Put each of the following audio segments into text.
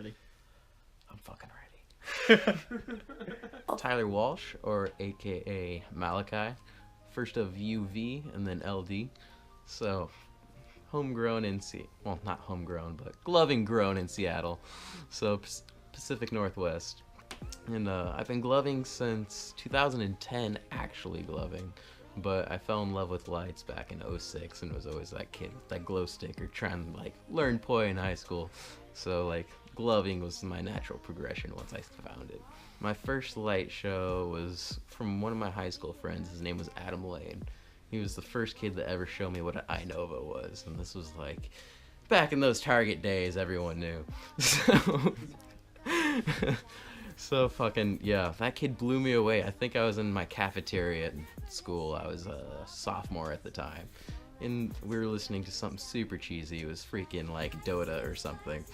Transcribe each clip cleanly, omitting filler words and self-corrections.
ready. I'm fucking ready. Tyler Walsh, or aka Malachi, first of UV and then LD. So, homegrown in well, not homegrown, but gloving grown in Seattle. So, Pacific Northwest. And I've been gloving since 2010, actually gloving. But I fell in love with lights back in '06 and was always that kid with that glow stick or trying to like learn poi in high school. So like gloving was my natural progression once I found it. My first light show was from one of my high school friends. His name was Adam Lane. He was the first kid that ever showed me what an iNova was, and this was like back in those Target days, everyone knew. So fucking yeah, that kid blew me away. I think I was in my cafeteria at school. I was a sophomore at the time, and we were listening to something super cheesy. It was freaking like Dota or something,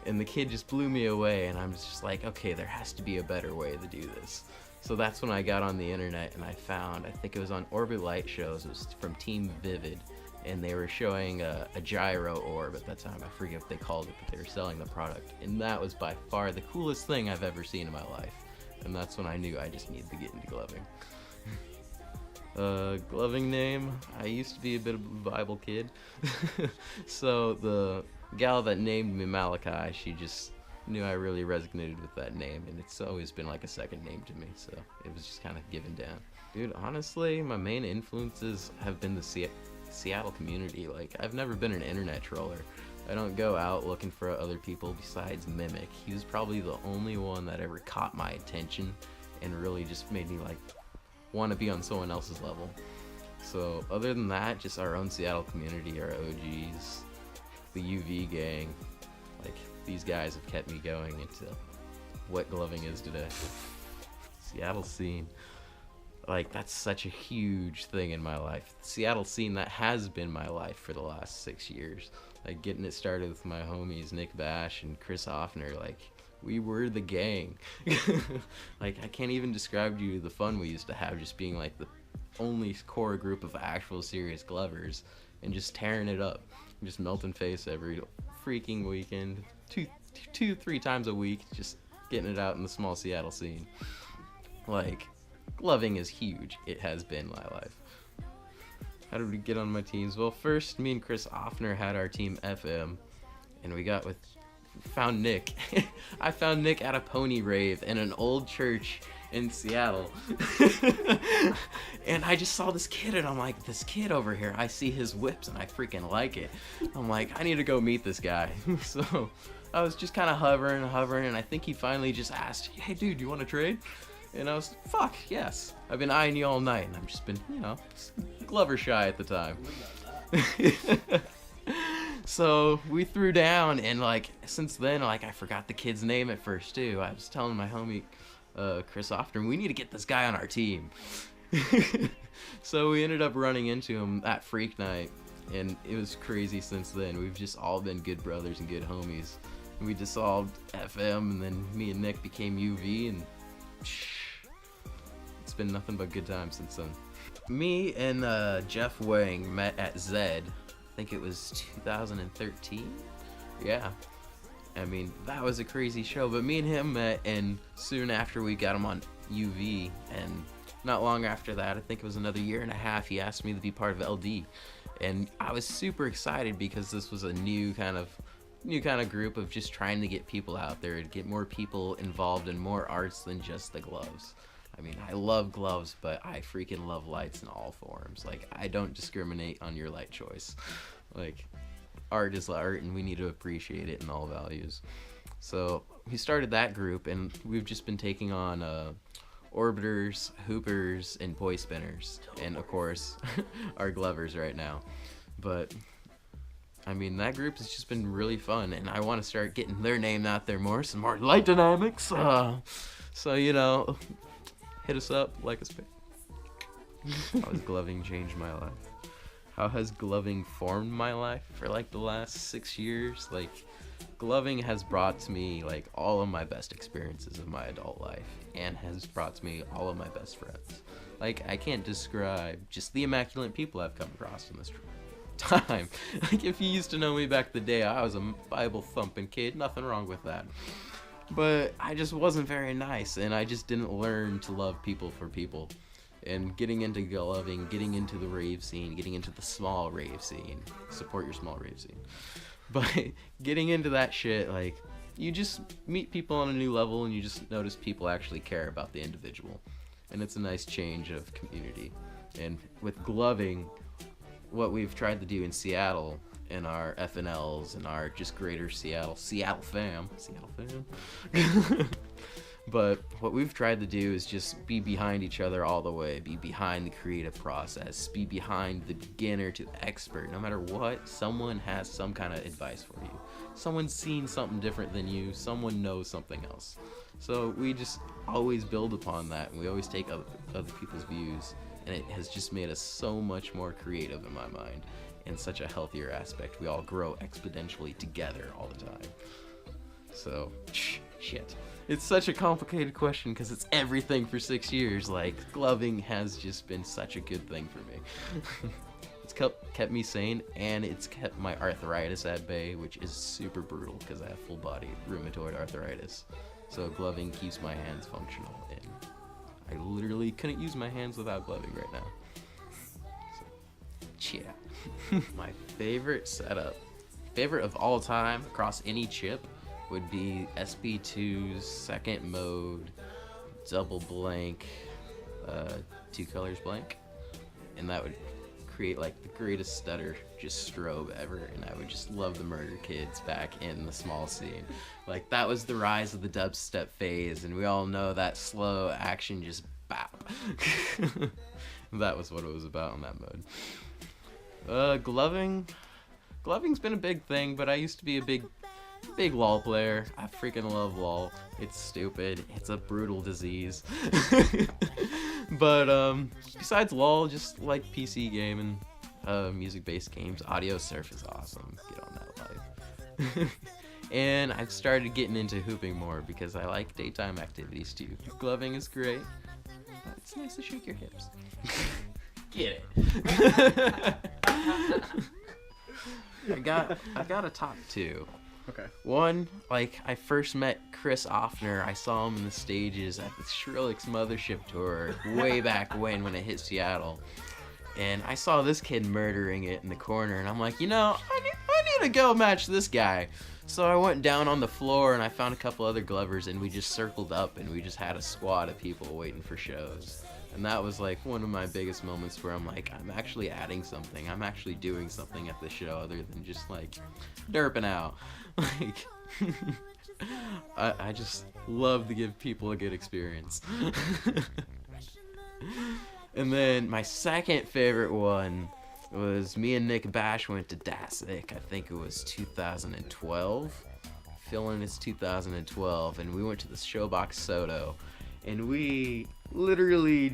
and the kid just blew me away. And I'm just like, okay, there has to be a better way to do this. So that's when I got on the internet and I found, I think it was on Orbit Light Shows. It was from Team Vivid, and they were showing a gyro orb at that time. I forget what they called it, but they were selling the product. And that was by far the coolest thing I've ever seen in my life. And that's when I knew I just needed to get into gloving. Gloving name, I used to be a bit of a Bible kid. So the gal that named me Malachi, she just knew I really resonated with that name. And it's always been like a second name to me, so it was just kind of given down. Dude, honestly, my main influences have been the Seattle community. Like, I've never been an internet troller. I don't go out looking for other people besides Mimic. He was probably the only one that ever caught my attention and really just made me like want to be on someone else's level. So other than that, just our own Seattle community, our OGs, the UV gang, like these guys have kept me going into what gloving is today. Seattle scene. Like, that's such a huge thing in my life. The Seattle scene, that has been my life for the last 6 years. Like, getting it started with my homies, Nick Bash and Chris Hoffner, like, we were the gang. Like, I can't even describe to you the fun we used to have just being, like, the only core group of actual serious glovers and just tearing it up. Just melting face every freaking weekend, two, 3 times a week, just getting it out in the small Seattle scene. Like, gloving is huge. It has been my life. How did we get on my teams? Well, first, me and Chris Offner had our team FM, and we found Nick. I found Nick at a pony rave in an old church in Seattle. And I just saw this kid, and I'm like, this kid over here, I see his whips, and I freaking like it. I'm like, I need to go meet this guy. So I was just kind of hovering, and I think he finally just asked, hey, dude, you want to trade? And I was, fuck, yes. I've been eyeing you all night, and I've just been, Glover shy at the time. So we threw down, and, like, since then, like, I forgot the kid's name at first, too. I was telling my homie, Chris Often, we need to get this guy on our team. So we ended up running into him at Freak Night, and it was crazy since then. We've just all been good brothers and good homies. And we dissolved FM, and then me and Nick became UV, and it's been nothing but good times since then. Me and Jeff Wang met at Zed. I think it was 2013. Yeah. I mean, that was a crazy show, but me and him met, and soon after we got him on UV, and not long after that, I think it was another year and a half, he asked me to be part of LD. And I was super excited because this was a new kind of group of just trying to get people out there and get more people involved in more arts than just the gloves. I mean, I love gloves, but I freaking love lights in all forms. Like, I don't discriminate on your light choice. Like, art is art, and we need to appreciate it in all values. So we started that group, and we've just been taking on orbiters, hoopers, and poi spinners, and of course our glovers right now. But I mean, that group has just been really fun, and I want to start getting their name out there more, some more light dynamics. So hit us up, like us. How has gloving changed my life? How has gloving formed my life for like the last 6 years? Like, gloving has brought to me like all of my best experiences of my adult life, and has brought to me all of my best friends. Like, I can't describe just the immaculate people I've come across in this time. Like, if you used to know me back in the day, I was a Bible thumping kid, nothing wrong with that. But I just wasn't very nice, and I just didn't learn to love people for people. And getting into gloving, getting into the rave scene, getting into the small rave scene, support your small rave scene. But getting into that shit, like, you just meet people on a new level, and you just notice people actually care about the individual. And it's a nice change of community. And with gloving, what we've tried to do in Seattle, in our FNLs, and our just greater Seattle fam. But what we've tried to do is just be behind each other all the way, be behind the creative process, be behind the beginner to expert. No matter what, someone has some kind of advice for you. Someone's seen something different than you, someone knows something else. So we just always build upon that, and we always take other people's views, and it has just made us so much more creative in my mind, in such a healthier aspect. We all grow exponentially together all the time. So, shit. It's such a complicated question because it's everything for 6 years. Like, gloving has just been such a good thing for me. It's kept me sane, and it's kept my arthritis at bay, which is super brutal because I have full body rheumatoid arthritis. So gloving keeps my hands functional, and I literally couldn't use my hands without gloving right now. So, yeah. My favorite setup, favorite of all time across any chip, would be SP2's second mode, double blank, 2 colors blank, and that would create like the greatest stutter just strobe ever, and I would just love the Murder Kids back in the small scene. Like, that was the rise of the dubstep phase, and we all know that slow action just bop. That was what it was about in that mode. Gloving's been a big thing, but I used to be a big LOL player. I freaking love LOL. It's stupid. It's a brutal disease. But besides LOL, just like PC gaming, music-based games. Audio Surf is awesome. Get on that life. And I've started getting into hooping more because I like daytime activities too. Gloving is great, but it's nice to shake your hips. Get it. I got a top 2. Okay. One, like, I first met Chris Offner. I saw him in the stages at the Skrillex Mothership tour way back when it hit Seattle. And I saw this kid murdering it in the corner, and I'm like, I need to go match this guy. So I went down on the floor, and I found a couple other glovers, and we just circled up, and we just had a squad of people waiting for shows. And that was like one of my biggest moments where I'm like, I'm actually adding something. I'm actually doing something at the show other than just like derping out. Like, I just love to give people a good experience. And then my second favorite one was me and Nick Bash went to Dasik. I think it was 2012. Feeling it's 2012, and we went to the Showbox Soto, and we literally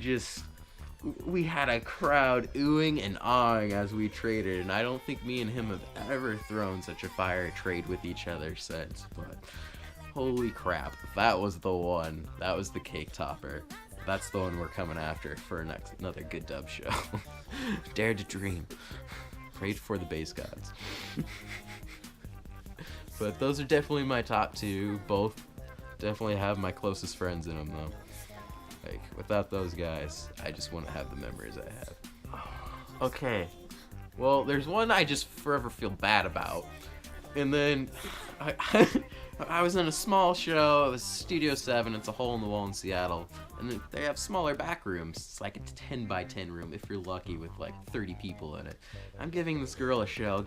we had a crowd oohing and awing as we traded, and I don't think me and him have ever thrown such a fire trade with each other since, but holy crap, that was the one. That was the cake topper. That's the one we're coming after for another good dub show. Dare to dream. Prayed for the bass gods. But those are definitely my top 2. Both definitely have my closest friends in them, though. Like, without those guys, I just wouldn't have the memories I have. Okay. Well, there's one I just forever feel bad about. And then I was in a small show. It was Studio 7. It's a hole in the wall in Seattle. And they have smaller back rooms. It's like a 10 by 10 room if you're lucky, with like 30 people in it. I'm giving this girl a show,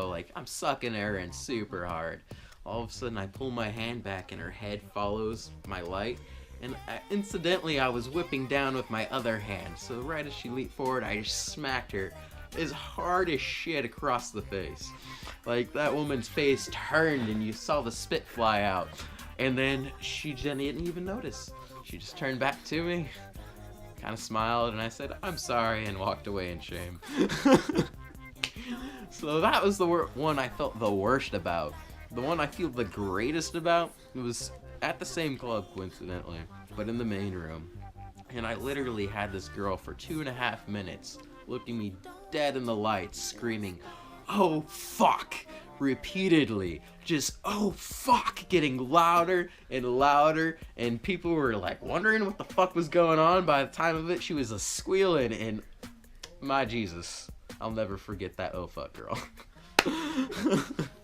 like I'm sucking her in super hard. All of a sudden I pull my hand back and her head follows my light. And incidentally, I was whipping down with my other hand. So right as she leaped forward, I just smacked her as hard as shit across the face. Like, that woman's face turned and you saw the spit fly out. And then she didn't even notice. She just turned back to me, kind of smiled, and I said, "I'm sorry," and walked away in shame. So that was the one I felt the worst about. The one I feel the greatest about, it was at the same club, coincidentally, but in the main room. And I literally had this girl for 2.5 minutes looking me dead in the lights, screaming, "Oh fuck!" repeatedly. Just, "Oh fuck!" getting louder and louder, and people were like wondering what the fuck was going on. By the time of it, she was a squealing, and my Jesus, I'll never forget that "oh fuck" girl.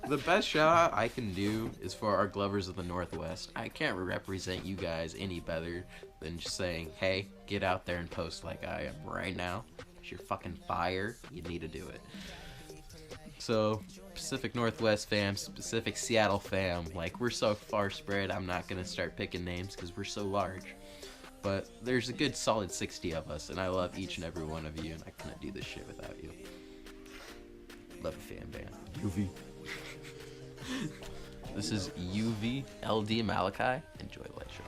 The best shout out I can do is for our Glovers of the Northwest. I can't represent you guys any better than just saying, hey, get out there and post like I am right now. If you're fucking fire, you need to do it. So, Pacific Northwest fam, Pacific Seattle fam, like, we're so far spread, I'm not gonna start picking names because we're so large. But there's a good solid 60 of us, and I love each and every one of you, and I couldn't do this shit without you. Love you, fan band. UV. This is UV LD Malachi. Enjoy the light show.